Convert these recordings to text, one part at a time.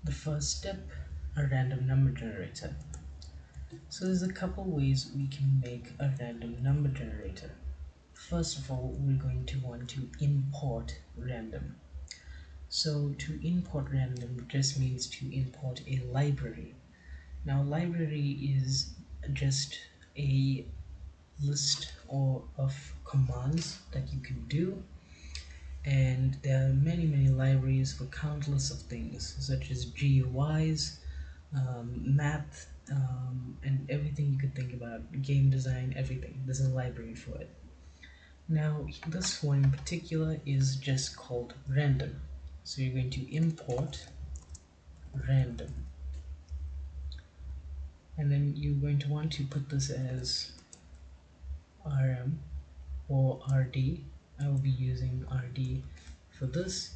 The first step, a random number generator. So there's a couple ways we can make a random number generator. First of all, we're going to want to import random. So to import random just means to import a library. Now library is just a list of commands that you can do, and there are many libraries for countless of things such as GUIs, math, and everything you could think about, game design, everything. There's a library for it. Now this one in particular is just called random, so you're going to import random, and then you're going to want to put this as rm or rd. I will be using rd for this,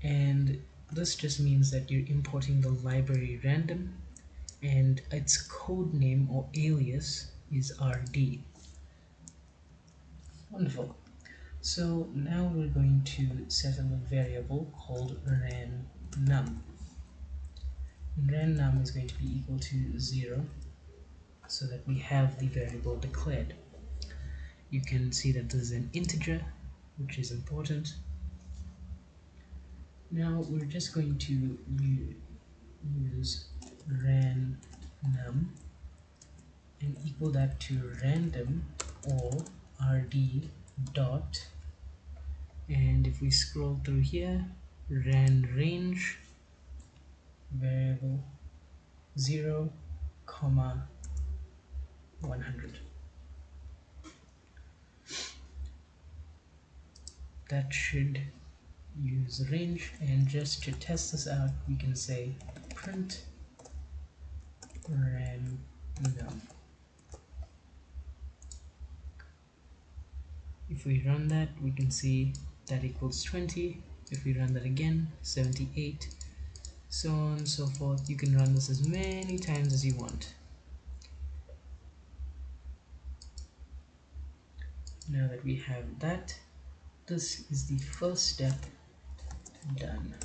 and this just means that you're importing the library random and its code name or alias is rd. Wonderful. So now we're going to set up a variable called RanNum. RanNum is going to be equal to 0 so that we have the variable declared. You can see that this is an integer, which is important. Now we're just going to use RanNum and equal that to random or rd dot, and if we scroll through here, ran range variable 0, 100. That should use range, and just to test this out we can say print random. If we run that, we can see that equals 20. If we run that again, 78, so on and so forth. You can run this as many times as you want. Now that we have that, this is the first step done.